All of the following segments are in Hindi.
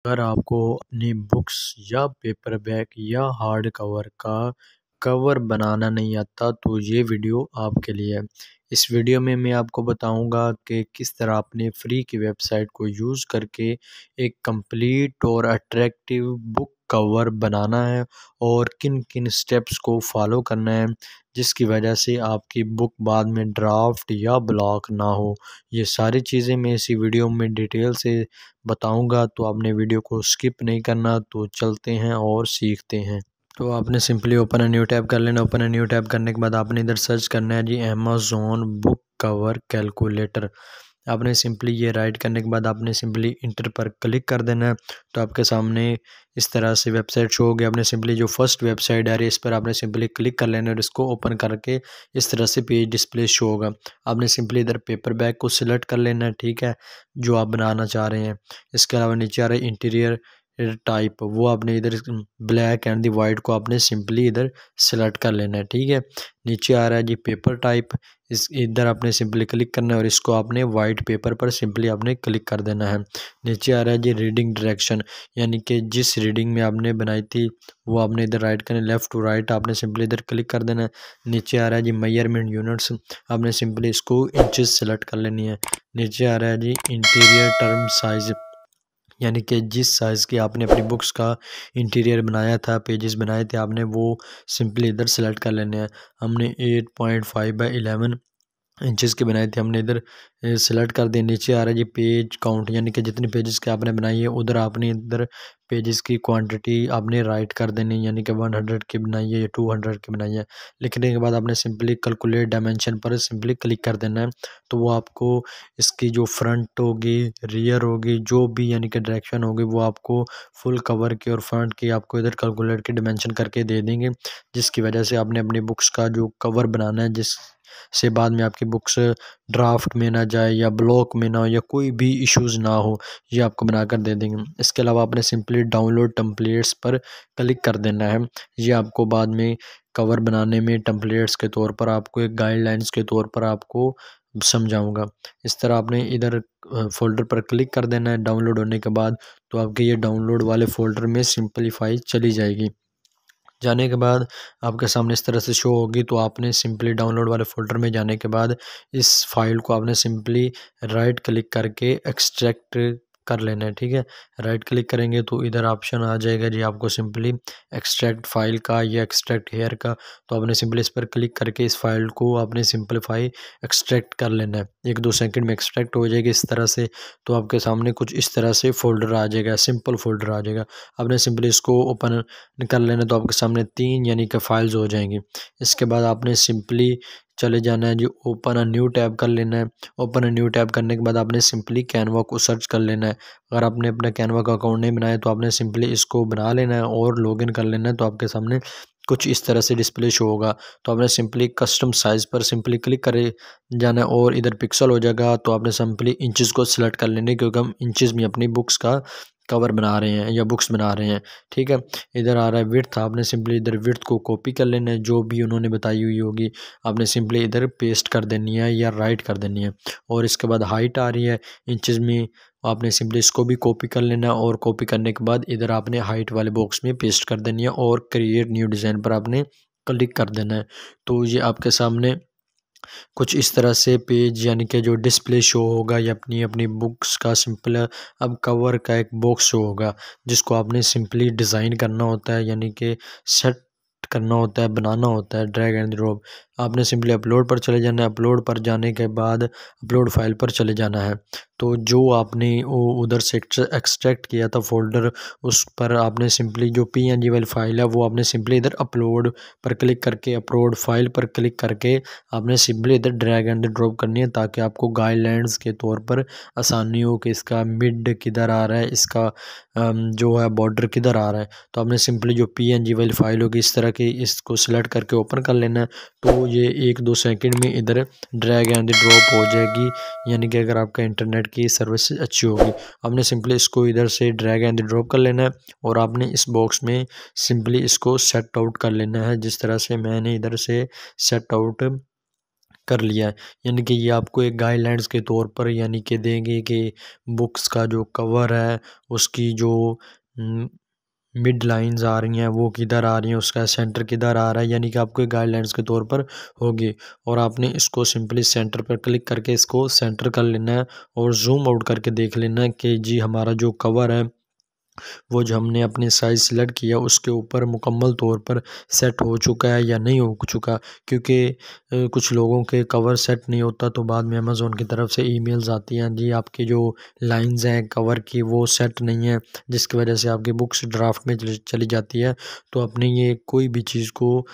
अगर आपको अपनी बुक्स या पेपर बैग या हार्ड कवर का कवर बनाना नहीं आता तो ये वीडियो आपके लिए है। इस वीडियो में मैं आपको बताऊंगा कि किस तरह अपने फ्री की वेबसाइट को यूज़ करके एक कंप्लीट और अट्रैक्टिव बुक कवर बनाना है और किन किन स्टेप्स को फॉलो करना है जिसकी वजह से आपकी बुक बाद में ड्राफ्ट या ब्लॉक ना हो। ये सारी चीज़ें मैं इसी वीडियो में डिटेल से बताऊंगा, तो आपने वीडियो को स्किप नहीं करना। तो चलते हैं और सीखते हैं। तो आपने simply open a new tab कर लेना। ओपन अ न्यू टैब करने के बाद आपने इधर सर्च करना है जी अमेज़न बुक कवर कैलकुलेटर। आपने सिंपली ये राइट करने के बाद आपने सिंपली इंटर पर क्लिक कर देना है। तो आपके सामने इस तरह से वेबसाइट शो होगी। आपने सिंपली जो फर्स्ट वेबसाइट आ रही है इस पर आपने सिंपली क्लिक कर लेना है और इसको ओपन करके इस तरह से पेज डिस्प्ले शो होगा। आपने सिंपली इधर पेपर बैग को सिलेक्ट कर लेना है, ठीक है, जो आप बनाना चाह रहे हैं। इसके अलावा नीचे आ रहा है इंटीरियर टाइप, वो आपने इधर ब्लैक एंड दी वाइट को आपने सिंपली इधर सेलेक्ट कर लेना है, ठीक है। नीचे आ रहा है जी पेपर टाइप, इस इधर आपने सिंपली क्लिक करना है और इसको आपने वाइट पेपर पर सिंपली आपने क्लिक कर देना है। नीचे आ रहा है जी रीडिंग डायरेक्शन, यानी कि जिस रीडिंग में आपने बनाई थी वो आपने इधर राइट करना है, लेफ़्ट टू राइट आपने सिंपली इधर क्लिक कर देना है। नीचे आ रहा है जी मेजरमेंट यूनिट्स, आपने सिंपली इसको इंचेस सेलेक्ट कर लेनी है। नीचे आ रहा है जी इंटीरियर टर्म साइज़, यानी कि जिस साइज़ की आपने अपनी बुक्स का इंटीरियर बनाया था, पेजेस बनाए थे आपने, वो सिंपली इधर सेलेक्ट कर लेने हैं। हमने 8.5 बाई 11 इंचेस के बनाए थे, हमने इधर सेलेक्ट कर दिए। नीचे आ रहा है जी पेज काउंट, यानी कि जितने पेजेस के आपने बनाई है उधर आपने इधर पेजेस की क्वांटिटी आपने राइट कर देनी, यानी कि 100 की बनाई है या 200 की बनाई है। लिखने के बाद आपने सिंपली कैलकुलेट डायमेंशन पर सिंपली क्लिक कर देना है। तो वो आपको इसकी जो फ्रंट होगी, रियर होगी, जो भी यानी कि डायरेक्शन होगी, वो आपको फुल कवर की और फ्रंट की आपको इधर कैलकुलेट की डायमेंशन करके दे देंगे, जिसकी वजह से आपने अपनी बुक्स का जो कवर बनाना है, जिस से बाद में आपकी बुक्स ड्राफ्ट में ना जाए या ब्लॉक में ना हो या कोई भी इश्यूज़ ना हो, ये आपको बनाकर दे देंगे। इसके अलावा आपने सिंपली डाउनलोड टेम्पलेट्स पर क्लिक कर देना है। ये आपको बाद में कवर बनाने में टेम्पलेट्स के तौर पर आपको एक गाइडलाइंस के तौर पर आपको समझाऊंगा। इस तरह आपने इधर फ़ोल्डर पर क्लिक कर देना है। डाउनलोड होने के बाद तो आपके ये डाउनलोड वाले फ़ोल्डर में सिंपलीफाई चली जाएगी। जाने के बाद आपके सामने इस तरह से शो होगी। तो आपने सिंपली डाउनलोड वाले फ़ोल्डर में जाने के बाद इस फाइल को आपने सिंपली राइट क्लिक करके एक्सट्रैक्ट कर लेना है, ठीक है। राइट क्लिक करेंगे तो इधर ऑप्शन आ जाएगा जी आपको सिंपली एक्सट्रैक्ट फाइल का या एक्सट्रैक्ट हेयर का। तो आपने सिंपली इस पर क्लिक करके इस फाइल को आपने सिंपलीफाई एक्सट्रैक्ट कर लेना है। 1-2 सेकंड में एक्सट्रैक्ट हो जाएगी इस तरह से। तो आपके सामने कुछ इस तरह से फ़ोल्डर आ जाएगा, सिंपल फ़ोल्डर आ जाएगा। आपने सिंपली इसको ओपन कर लेना, तो आपके सामने 3 यानी कि फाइल्स हो जाएंगी। इसके बाद आपने सिंपली चले जाना है जी ओपन अ न्यू टैब कर लेना है। ओपन अ न्यू टैब करने के बाद आपने सिंपली कैनवा को सर्च कर लेना है। अगर आपने अपना कैनवा का अकाउंट नहीं बनाया तो आपने सिंपली इसको बना लेना है और लॉगिन कर लेना है। तो आपके सामने कुछ इस तरह से डिस्प्ले शो होगा। तो आपने सिंपली कस्टम साइज़ पर सिंपली क्लिक करे जाना है और इधर पिक्सल हो जाएगा। तो आपने सिंपली इंचेस को सिलेक्ट कर लेने, क्योंकि हम इंचेस में अपनी बुक्स का कवर बना रहे हैं या बुक्स बना रहे हैं, ठीक है। इधर आ रहा है विड्थ, आपने सिंपली इधर विड्थ को कॉपी कर लेना है, जो भी उन्होंने बताई हुई होगी आपने सिंपली इधर पेस्ट कर देनी है या राइट कर देनी है। और इसके बाद हाइट आ रही है इंचेस में, आपने सिंपली इसको भी कॉपी कर लेना है और कॉपी करने के बाद इधर आपने हाइट वाले बॉक्स में पेस्ट कर देनी है और क्रिएट न्यू डिज़ाइन पर आपने क्लिक कर देना है। तो ये आपके सामने कुछ इस तरह से पेज यानी कि जो डिस्प्ले शो होगा या अपनी अपनी बुक्स का सिंपल अब कवर का एक बॉक्स शो होगा, जिसको आपने सिंपली डिज़ाइन करना होता है, यानी कि सेट करना होता है, बनाना होता है, ड्रैग एंड ड्रॉप। आपने सिंपली अपलोड पर चले जाना है। अपलोड पर जाने के बाद अपलोड फाइल पर चले जाना है। तो जो आपने वो उधर से एक्सट्रैक्ट किया था फ़ोल्डर, उस पर आपने सिंपली जो पीएनजी वाली फ़ाइल है वो आपने सिंपली इधर अपलोड पर क्लिक करके अपलोड फाइल पर क्लिक करके आपने सिंपली इधर ड्रैग एंड ड्रॉप करनी है, ताकि आपको गाइडलाइंस के तौर पर आसानी हो कि इसका मिड किधर आ रहा है, इसका जो है बॉर्डर किधर आ रहा है। तो आपने सिंपली जो पीएनजी वाली फ़ाइल होगी इस तरह की, इसको सिलेक्ट करके ओपन कर लेना है। तो ये 1-2 सेकंड में इधर ड्रैग एंड ड्रॉप हो जाएगी, यानी कि अगर आपका इंटरनेट की सर्विस अच्छी होगी। आपने सिंपली इसको इधर से ड्रैग एंड ड्रॉप कर लेना है और आपने इस बॉक्स में सिंपली इसको सेट आउट कर लेना है, जिस तरह से मैंने इधर से सेट आउट कर लिया है। यानी कि ये आपको एक गाइडलाइंस के तौर पर यानी कि देंगे कि बुक्स का जो कवर है उसकी जो मिड लाइंस आ रही हैं वो किधर आ रही हैं, उसका सेंटर किधर आ रहा है, यानी कि आपको एक गाइडलाइंस के तौर पर होगी। और आपने इसको सिंपली सेंटर पर क्लिक करके इसको सेंटर कर लेना है और जूम आउट करके देख लेना है कि जी हमारा जो कवर है वो जो हमने अपनी साइज़ सेलेक्ट किया उसके ऊपर मुकम्मल तौर पर सेट हो चुका है या नहीं हो चुका। क्योंकि कुछ लोगों के कवर सेट नहीं होता तो बाद में अमेज़ोन की तरफ से ईमेल्स आती हैं, जी आपकी जो लाइंस हैं कवर की वो सेट नहीं है, जिसकी वजह से आपकी बुक्स ड्राफ्ट में चली जाती है। तो आपने ये कोई भी चीज़ को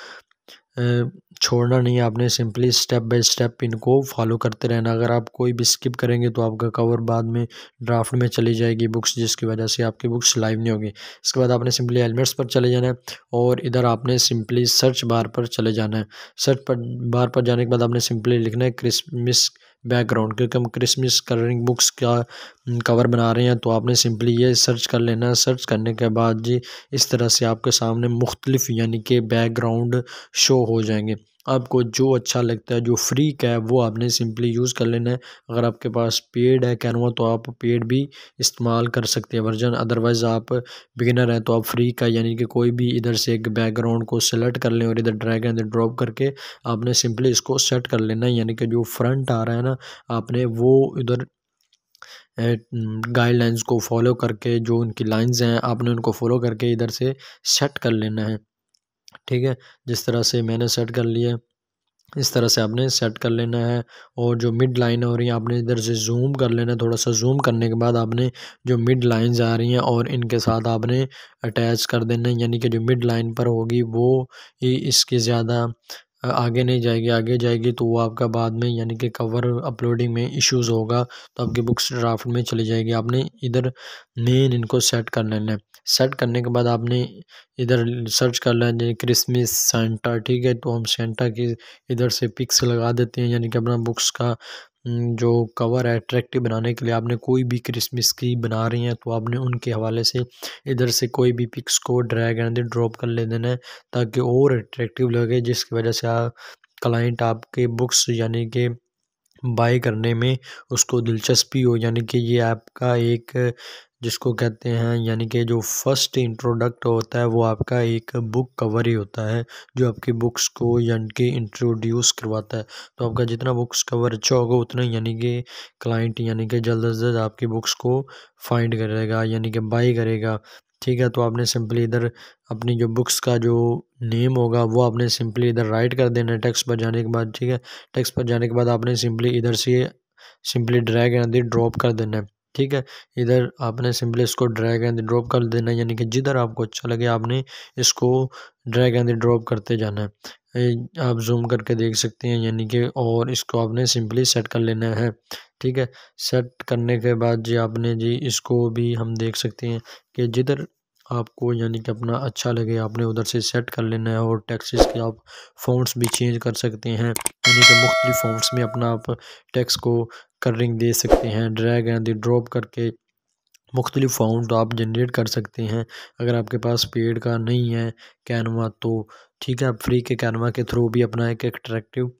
छोड़ना नहीं है, आपने सिंपली स्टेप बाय स्टेप इनको फॉलो करते रहना। अगर आप कोई भी स्किप करेंगे तो आपका कवर बाद में ड्राफ्ट में चली जाएगी बुक्स, जिसकी वजह से आपकी बुक्स लाइव नहीं होगी। इसके बाद आपने सिंपली एलिमेंट्स पर चले जाना है और इधर आपने सिंपली सर्च बार पर चले जाना है। सर्च पर बार पर जाने के बाद आपने सिंपली लिखना है क्रिसमस बैकग्राउंड, क्योंकि हम क्रिसमस कलरिंग बुक्स का कवर बना रहे हैं। तो आपने सिंपली ये सर्च कर लेना है। सर्च करने के बाद जी इस तरह से आपके सामने मुख्तलिफ यानी कि बैकग्राउंड शो हो जाएंगे। आपको जो अच्छा लगता है, जो फ्री का है वो आपने सिंपली यूज़ कर लेना है। अगर आपके पास पेड है कैनवा तो आप पेड भी इस्तेमाल कर सकते हैं वर्जन, अदरवाइज़ आप बिगिनर हैं तो आप फ्री का यानी कि कोई भी इधर से एक बैकग्राउंड को सेलेक्ट कर लें और इधर ड्रैग एंड ड्रॉप करके आपने सिंपली इसको सेट कर लेना है। यानी कि जो फ्रंट आ रहा है ना आपने वो इधर गाइडलाइंस को फॉलो करके जो उनकी लाइंस हैं आपने उनको फॉलो करके इधर से सेट कर लेना है। ठीक है, जिस तरह से मैंने सेट कर लिया इस तरह से आपने सेट कर लेना है। और जो मिड लाइन हो रही है आपने इधर से जूम कर लेना है। थोड़ा सा जूम करने के बाद आपने जो मिड लाइंस आ रही हैं और इनके साथ आपने अटैच कर देना है। यानी कि जो मिड लाइन पर होगी वो ही इसके ज़्यादा आगे नहीं जाएगी, आगे जाएगी तो वो आपका बाद में यानी कि कवर अपलोडिंग में इश्यूज़ होगा, तो आपकी बुक्स ड्राफ्ट में चली जाएगी। आपने इधर मेन इनको सेट कर लेना है। सेट करने के बाद आपने इधर सर्च कर लेना है क्रिसमस सेंटा। ठीक है, तो हम सेंटा की इधर से पिक्स लगा देते हैं। यानी कि अपना बुक्स का जो कवर है अट्रैक्टिव बनाने के लिए आपने कोई भी क्रिसमस की बना रही हैं तो आपने उनके हवाले से इधर से कोई भी पिक्स को ड्रैग एंड ड्रॉप कर ले देना है ताकि और अट्रैक्टिव लगे, जिसकी वजह से क्लाइंट आपके बुक्स यानी कि बाय करने में उसको दिलचस्पी हो। यानी कि ये आपका एक जिसको कहते हैं यानी कि जो फर्स्ट इंट्रोडक्ट होता है वो आपका एक बुक कवर ही होता है जो आपकी बुक्स को यानी कि इंट्रोड्यूस करवाता है। तो आपका जितना बुक्स कवर अच्छा होगा उतना यानी कि क्लाइंट यानी कि जल्द से जल्द आपकी बुक्स को फाइंड करेगा यानी कि बाय करेगा। ठीक है, तो आपने सिंपली इधर अपनी जो बुक्स का जो नेम होगा वो आपने सिंपली इधर राइट कर देना है टेक्स्ट पर जाने के बाद। ठीक है, टेक्स्ट पर जाने के बाद आपने सिंपली इधर से सिंपली ड्रैग एंड ड्रॉप कर देना है। ठीक है, इधर आपने सिंपली इसको ड्रैग एंड ड्रॉप कर देना है। यानी कि जिधर आपको अच्छा लगे आपने इसको ड्रैग एंड ड्रॉप करते जाना है। आप जूम करके देख सकते हैं यानी कि और इसको आपने सिंपली सेट कर लेना है। ठीक है, सेट करने के बाद जी आपने जी इसको भी हम देख सकते हैं कि जिधर आपको यानी कि अपना अच्छा लगे आपने उधर से सेट कर लेना है। और टेक्स्ट के आप फ़ॉन्ट्स भी चेंज कर सकते हैं, यानी कि मुख्तलिफ फ़ॉन्ट्स में अपना आप टेक्स्ट को कलरिंग दे सकते हैं। ड्रैग एंड ड्रॉप करके मुख्तलिफ फ़ॉन्ट आप जनरेट कर सकते हैं। अगर आपके पास पेड का नहीं है कैनवा तो ठीक है, आप फ्री के कैनवा के थ्रू भी अपना एक अट्रैक्टिव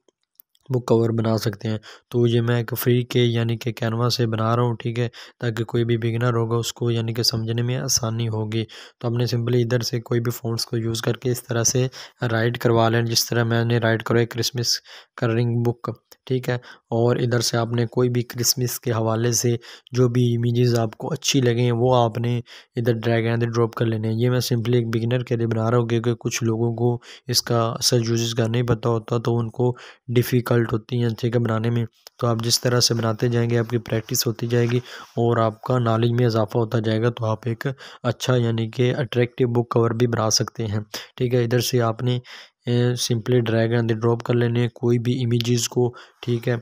बुक कवर बना सकते हैं। तो ये मैं एक फ्री के यानी कि कैनवा से बना रहा हूँ। ठीक है, ताकि कोई भी बिगिनर होगा उसको यानी कि समझने में आसानी होगी। तो हमने सिंपली इधर से कोई भी फ़ॉन्ट्स को यूज़ करके इस तरह से राइट करवा लें जिस तरह मैंने राइट करवाई क्रिसमस कलरिंग बुक। ठीक है, और इधर से आपने कोई भी क्रिसमस के हवाले से जो भी इमेजेस आपको अच्छी लगें वो आपने इधर ड्रैग एंड ड्रॉप कर लेने हैं। ये मैं सिंपली एक बिगिनर के लिए बना रहा हूँ क्योंकि कुछ लोगों को इसका असल यूजेस का नहीं पता होता तो उनको डिफ़िकल्ट होती हैं ठीक है बनाने में। तो आप जिस तरह से बनाते जाएंगे आपकी प्रैक्टिस होती जाएगी और आपका नॉलेज में इजाफा होता जाएगा तो आप एक अच्छा यानी कि अट्रैक्टिव बुक कवर भी बना सकते हैं। ठीक है, इधर से आपने सिंपली ड्रैग एंड ड्रॉप कर लेने हैं कोई भी इमेजेस को। ठीक है,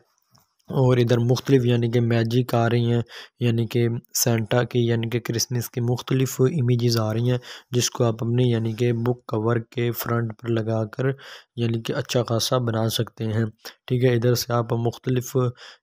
और इधर मुख्तलिफ यानी कि मैजिक आ रही हैं यानी कि सेंटा की यानी कि क्रिसमस की मुख्तलिफ इमेजेस आ रही हैं जिसको आप अपनी यानी कि बुक कवर के फ्रंट पर लगाकर यानी कि अच्छा खासा बना सकते हैं। ठीक है, इधर से आप मुख्तलिफ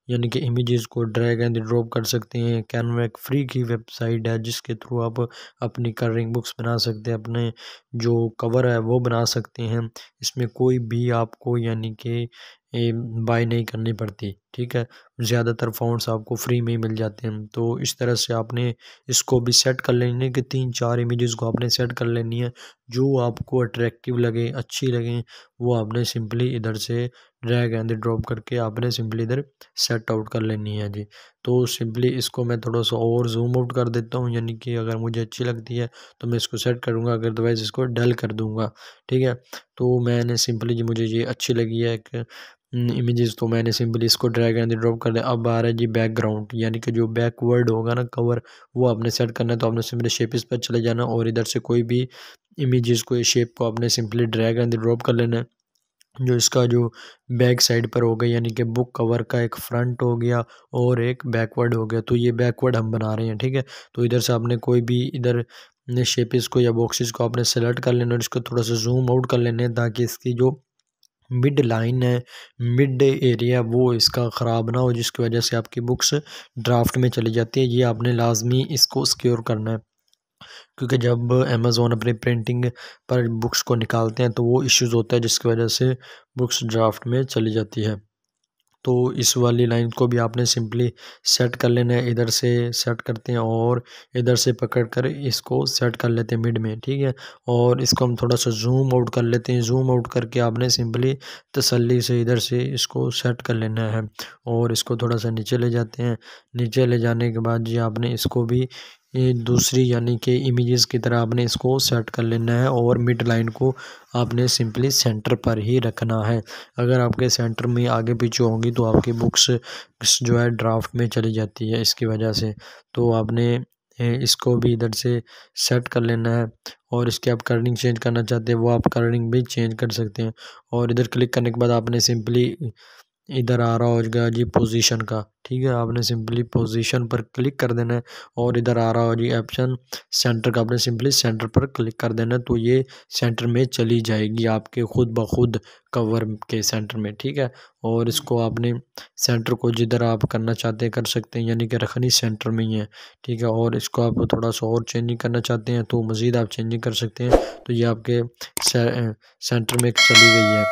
यानी कि इमेजेस को ड्रैग एंड ड्रॉप कर सकते हैं। कैनवा एक फ्री की वेबसाइट है जिसके थ्रू आप अपनी कलरिंग बुक्स बना सकते हैं, अपने जो कवर है वो बना सकते हैं। इसमें कोई भी आपको यानी कि बाय नहीं करनी पड़ती, ठीक है। ज़्यादातर फ़ॉन्ट्स आपको फ्री में ही मिल जाते हैं। तो इस तरह से आपने इसको भी सेट कर लेनी है कि 3-4 इमेजेस को आपने सेट कर लेनी है, जो आपको अट्रैक्टिव लगे, अच्छी लगें, वो आपने सिंपली इधर से ड्रैग एंड ड्रॉप करके आपने सिंपली इधर सेट आउट कर लेनी है जी। तो सिंपली इसको मैं थोड़ा सा और जूम आउट कर देता हूँ, यानी कि अगर मुझे अच्छी लगती है तो मैं इसको सेट करूँगा, अदरवाइज़ इसको डल कर दूँगा, ठीक है। तो मैंने सिंपली जी मुझे ये अच्छी लगी है एक इमेजेस, तो मैंने सिंपली इसको ड्रैग एंड ड्रॉप कर दिया। अब आ रहा है जी बैकग्राउंड, यानी कि जो बैकवर्ड होगा ना कवर, वो आपने सेट करना है। तो आपने सिंपली शेप्स पर चले जाना और इधर से कोई भी इमेजेस को, शेप को आपने सिंपली ड्रैग एंड ड्रॉप कर लेना है। जो इसका जो बैक साइड पर हो गया, यानी कि बुक कवर का एक फ्रंट हो गया और एक बैकवर्ड हो गया, तो ये बैकवर्ड हम बना रहे हैं, ठीक है। तो इधर से आपने कोई भी इधर शेप्स को या बॉक्सेस को आपने सेलेक्ट कर लेना और इसको थोड़ा सा जूम आउट कर लेना है, ताकि इसकी जो मिड लाइन है, मिड एरिया, वो इसका ख़राब ना हो, जिसकी वजह से आपकी बुक्स ड्राफ्ट में चली जाती है। ये आपने लाजमी इसको सिक्योर करना है, क्योंकि जब अमेज़ॉन अपनी प्रिंटिंग पर बुक्स को निकालते हैं तो वो इश्यूज़ होता है, जिसकी वजह से बुक्स ड्राफ्ट में चली जाती है। तो इस वाली लाइन को भी आपने सिंपली सेट कर लेना है। इधर से सेट करते हैं और इधर से पकड़ कर इसको सेट कर लेते हैं मिड में, ठीक है। और इसको हम थोड़ा सा जूम आउट कर लेते हैं। जूम आउट करके आपने सिंपली तसल्ली से इधर से इसको सेट कर लेना है और इसको थोड़ा सा नीचे ले जाते हैं। नीचे ले जाने के बाद जी आपने इसको भी ये दूसरी, यानी कि इमेजेस की तरह आपने इसको सेट कर लेना है और मिड लाइन को आपने सिंपली सेंटर पर ही रखना है। अगर आपके सेंटर में आगे पीछे होंगी तो आपकी बुक्स जो है ड्राफ्ट में चली जाती है इसकी वजह से। तो आपने इसको भी इधर से सेट कर लेना है और इसके आप कलरिंग चेंज करना चाहते हैं वो आप कलरिंग भी चेंज कर सकते हैं। और इधर क्लिक करने के बाद आपने सिंपली इधर आ रहा होगा जी पोजीशन का, ठीक है। आपने सिंपली पोजीशन पर क्लिक कर देना है और इधर आ रहा हो जी ऑप्शन सेंटर का, आपने सिंपली सेंटर पर क्लिक कर देना है, तो ये सेंटर में चली जाएगी आपके खुद ब खुद कवर के सेंटर में, ठीक है। और इसको आपने सेंटर को जिधर आप करना चाहते हैं कर सकते हैं, यानी कि रखनी सेंटर में ही है, ठीक है। और इसको आप थोड़ा सा और चेंजिंग करना चाहते हैं तो मज़ीद आप चेंजिंग कर सकते हैं। तो ये आपके सेंटर में चली गई है।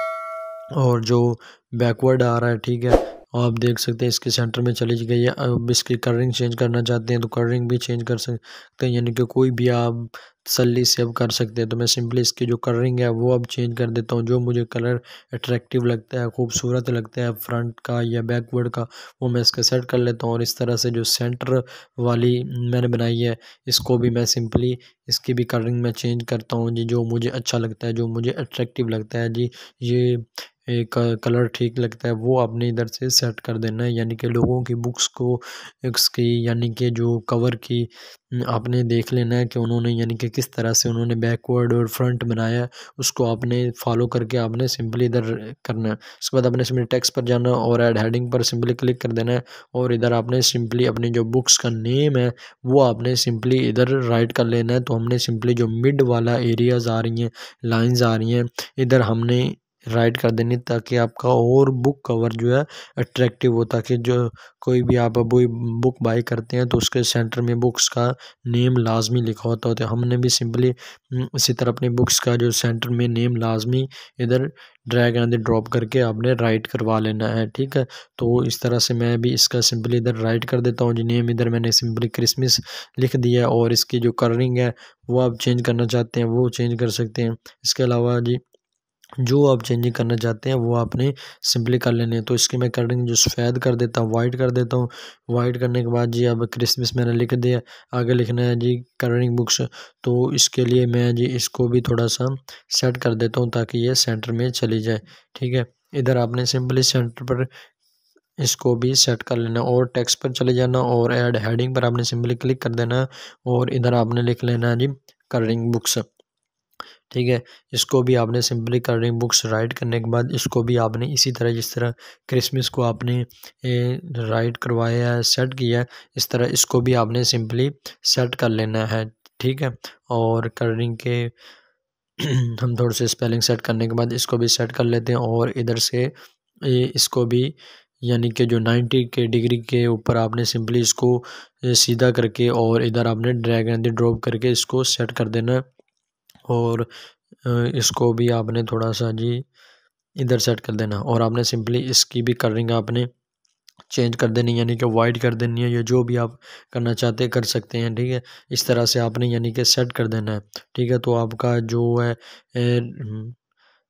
और जो बैकवर्ड आ रहा है, ठीक है, आप देख सकते हैं इसके सेंटर में चली गई है। अब इसकी कलरिंग चेंज करना चाहते हैं तो कलरिंग भी चेंज कर सकते हैं, यानी कि कोई भी आप तसल्ली से अब कर सकते हैं। तो मैं सिंपली इसकी जो कलरिंग है वो अब चेंज कर देता हूँ। जो मुझे कलर अट्रैक्टिव लगता है, खूबसूरत लगता है फ्रंट का या बैकवर्ड का, वो मैं इसका सेट कर लेता हूँ। और इस तरह से जो सेंटर वाली मैंने बनाई है, इसको भी मैं सिंपली इसकी भी कलरिंग में चेंज करता हूँ जी, जो मुझे अच्छा लगता है, जो मुझे अट्रैक्टिव लगता है जी, ये एक कलर ठीक लगता है वो आपने इधर से सेट कर देना है। यानी कि लोगों की बुक्स को इसकी, यानी कि जो कवर की आपने देख लेना है कि उन्होंने, यानी कि किस तरह से उन्होंने बैकवर्ड और फ्रंट बनाया है, उसको आपने फॉलो करके आपने सिंपली इधर करना है। उसके बाद आपने सिंपली टेक्स्ट पर जाना और ऐड हेडिंग पर सिंपली क्लिक कर देना है और इधर आपने सिंपली अपनी जो बुक्स का नेम है वो आपने सिंपली इधर राइट कर लेना है। तो हमने सिंपली जो मिड वाला एरियाज़ आ रही हैं, लाइंस आ रही हैं, इधर हमने राइट कर देनी, ताकि आपका और बुक कवर जो है अट्रैक्टिव हो, ताकि जो कोई भी आप अभी बुक बाई करते हैं तो उसके सेंटर में बुक्स का नेम लाजमी लिखा होता है। तो हमने भी सिंपली इसी तरह अपनी बुक्स का जो सेंटर में नेम लाजमी इधर ड्रैग एंड ड्रॉप करके आपने राइट करवा लेना है, ठीक है। तो इस तरह से मैं भी इसका सिंपली इधर राइट कर देता हूँ जी। नेम इधर मैंने सिंपली क्रिसमस लिख दिया है और इसकी जो कलरिंग है वो आप चेंज करना चाहते हैं वो चेंज कर सकते हैं। इसके अलावा जी जो आप चेंजिंग करना चाहते हैं वो आपने सिंपली कर लेने हैं। तो इसकी मैं कलरिंग जो सफ़ेद कर देता हूँ, वाइट कर देता हूँ। वाइट करने के बाद जी अब क्रिसमस मैंने लिख दिया, आगे लिखना है जी कलरिंग बुक्स। तो इसके लिए मैं जी इसको भी थोड़ा सा सेट कर देता हूँ ताकि ये सेंटर में चली जाए, ठीक है। इधर आपने सिंपली सेंटर पर इसको भी सेट कर लेना और टेक्स्ट पर चले जाना और ऐड हेडिंग पर आपने सिंपली क्लिक कर देना और इधर आपने लिख लेना है जी कलरिंग बुक्स, ठीक है। इसको भी आपने सिंपली कलरिंग बुक्स राइट करने के बाद इसको भी आपने इसी तरह, जिस तरह क्रिसमस को आपने राइट करवाया है, सेट किया है, इस तरह इसको भी आपने सिंपली सेट कर लेना है, ठीक है। और कलरिंग के हम थोड़े से स्पेलिंग सेट करने के बाद इसको भी सेट कर लेते हैं और इधर से इसको भी, यानी कि जो 90 के डिग्री के ऊपर आपने सिंपली इसको सीधा करके और इधर आपने ड्रैग एंड ड्रॉप करके इसको सेट कर देना है। और इसको भी आपने थोड़ा सा जी इधर सेट कर देना और आपने सिंपली इसकी भी कलरिंग आपने चेंज कर देनी, यानी कि वाइट कर देनी है, या जो भी आप करना चाहते हैं कर सकते हैं। ठीक है, इस तरह से आपने यानी कि सेट कर देना है। ठीक है, तो आपका जो है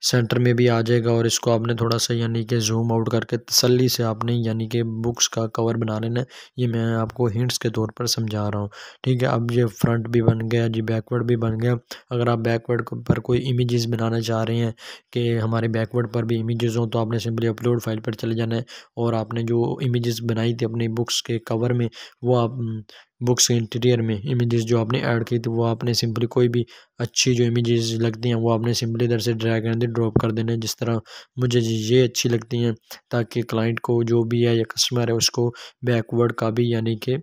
सेंटर में भी आ जाएगा और इसको आपने थोड़ा सा यानी कि जूम आउट करके तसल्ली से आपने यानी कि बुक्स का कवर बना लेना है। ये मैं आपको हिंट्स के तौर पर समझा रहा हूँ। ठीक है, अब ये फ्रंट भी बन गया जी, बैकवर्ड भी बन गया। अगर आप बैकवर्ड पर कोई इमेजेस बनाना चाह रहे हैं कि हमारे बैकवर्ड पर भी इमेजेस हों, तो आपने सिंपली अपलोड फाइल पर चले जाना है और आपने जो इमेजेस बनाई थी अपनी बुक्स के कवर में, वो आप बुक्स के इंटीरियर में इमेजेस जो आपने ऐड की थी, वो आपने सिंपली कोई भी अच्छी जो इमेजेस लगती हैं वो आपने सिंपली इधर से ड्रैग एंड ड्रॉप कर देना है, जिस तरह मुझे ये अच्छी लगती हैं, ताकि क्लाइंट को जो भी है या कस्टमर है उसको बैकवर्ड का भी यानी कि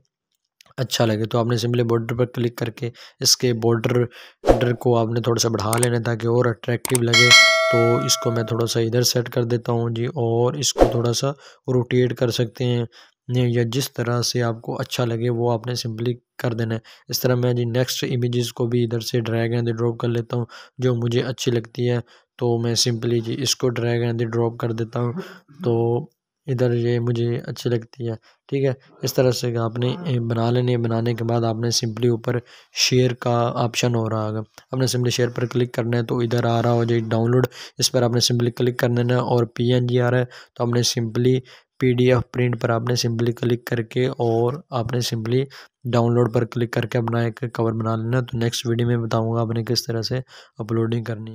अच्छा लगे। तो आपने सिंपली बॉर्डर पर क्लिक करके इसके बॉर्डर को आपने थोड़ा सा बढ़ा लेना है ताकि और अट्रैक्टिव लगे। तो इसको मैं थोड़ा सा इधर सेट कर देता हूँ जी, और इसको थोड़ा सा रोटेट कर सकते हैं या जिस तरह से आपको अच्छा लगे वो आपने सिंपली कर देना है। इस तरह मैं जी नेक्स्ट इमेजेस को भी इधर से ड्रैग एंड ड्रॉप कर लेता हूँ जो मुझे अच्छी लगती है। तो मैं सिंपली जी इसको ड्रैग एंड ड्रॉप कर देता हूँ, तो इधर ये मुझे अच्छी लगती है। ठीक है, इस तरह से आपने बना लेनी है। बनाने के बाद आपने सिंपली ऊपर शेयर का ऑप्शन हो रहा होगा, आपने सिंपली शेयर पर क्लिक करना है, तो इधर आ रहा हो जाए डाउनलोड, इस पर आपने सिंपली क्लिक कर देना है और पीएनजी आ रहा है तो आपने सिंपली पीडीएफ प्रिंट पर आपने सिंपली क्लिक करके और आपने सिंपली डाउनलोड पर क्लिक करके अपना एक कवर बना लेना। तो नेक्स्ट वीडियो में बताऊंगा आपने किस तरह से अपलोडिंग करनी है।